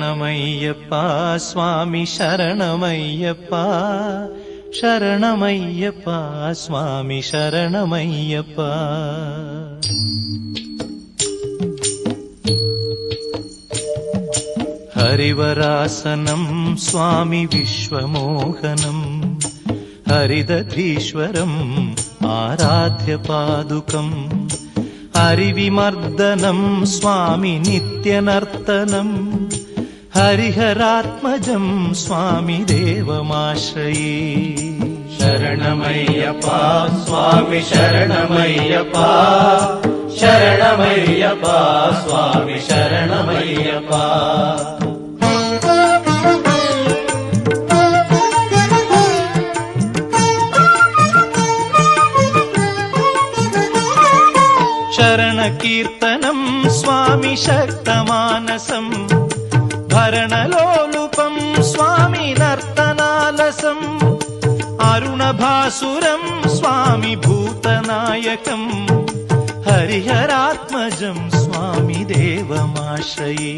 ശരണമയ്യപ്പ സ്വാമി ശരണമയ്യപ്പ ശരണമയ്യപ്പ സ്വാമി ശരണമയ്യപ്പ. ഹരിവരാസനം സ്വാമി വിശ്വമോഹനം ഹരിദധീശ്വരം ആരാധ്യപാദുകം ഹരിവിമർദ്ദനം സ്വാമി നിത്യനർത്തനം ഹരിഹരാത്മജം സ്വാമി ദേവമാശ്രയേ. ശരണമയ്യപ്പ സ്വാമി ശരണമയ്യപ്പ ശരണമയ്യപ്പ സ്വാമി ശരണമയ്യപ്പ. ശരണകീർത്തനം സ്വാമി ശക്തമാനസം ഭരണലോലുപം സ്വാമി നർത്തനാലസം അരുണഭാസുരം സ്വാമി ഭൂതനായകം ഹരിഹരാത്മജം സ്വാമി ദേവമാശ്രയേ.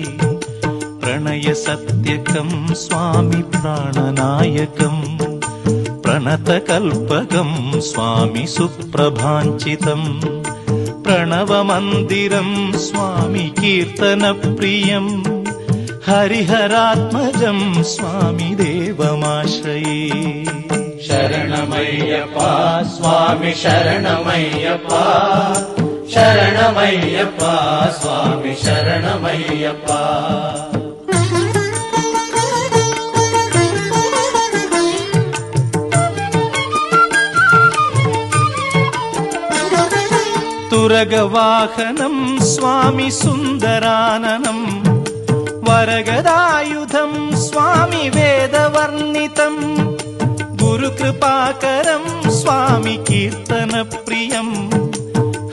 പ്രണയസത്യകം സ്വാമി പ്രാണനായകം പ്രണതകൽപകം സ്വാമി സുപ്രഭാഞ്ചിതം പ്രണവമന്ദിരം സ്വാമി കീർത്തനപ്രിയം ഹരിഹരാത്മജം സ്വാമി ദേവമാശ്രയേ. ശരണമയ്യപ്പ സ്വാമി ശരണമയ്യപ്പ ശരണമയ്യപ്പ സ്വാമി ശരണമയ്യപ്പ. തുരഗവാഹനം സ്വാമി സുന്ദരാനനം വരഗദായുധം സ്വാമി വേദവർണ്ണിതം ഗുരുകൃപാകരം സ്വാമി കീർത്തനപ്രിയം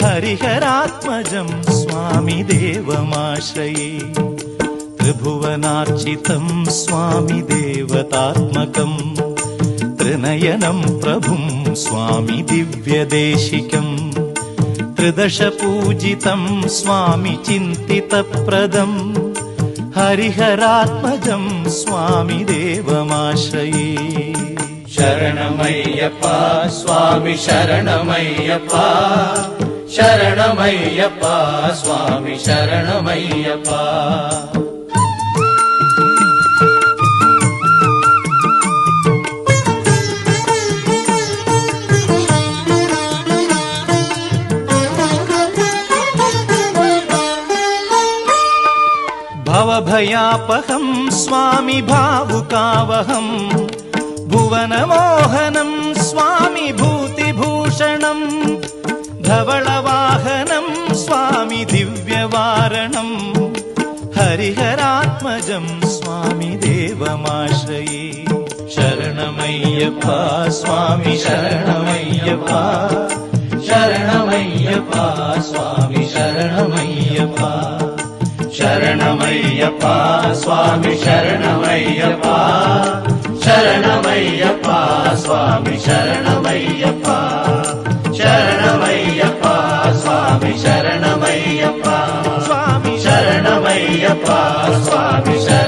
ഹരിഹരാത്മജം സ്വാമി ദേവമാശ്രയേ. ത്രിഭുവനാർച്ചിതം സ്വാമി ദേവതാത്മകം ത്രിനയനം പ്രഭും സ്വാമി ദിവ്യദേശികം ത്രിദശപൂജിതം സ്വാമി ചിന്തിതപ്രദം ഹരിഹരാത്മജം സ്വാമി ദേവമാശ്രയേ. ശരണമയ്യപ്പ സ്വാമി ശരണമയ്യപ്പ ശരണമയ്യപ്പ സ്വാമി ശരണമയ്യപ്പ. ഭവഭയാപഹം സ്വാമി ഭാവുകാവഹം ഭുവനമോഹനം സ്വാമി ഭൂതിഭൂഷണം ധവളവാഹനം സ്വാമി ദിവ്യവാരണം ഹരിഹരാത്മജം സ്വാമി ദേവമാശ്രയേ. ശരണമയ്യപ്പ സ്വാമി ശരണമയ്യപ്പ ശരണമയ്യപ്പ സ്വാമി ശരണമയ്യപ്പ. ശരണമയ്യപ്പ സ്വാമി ശരണമയ്യപ്പ ശരണമയ്യപ്പ സ്വാമി ശരണമയ്യപ്പ ശരണമയ്യപ്പ സ്വാമി ശരണമയ്യപ്പ സ്വാമി ശരണമയ്യപ്പ സ്വാമി ശരണ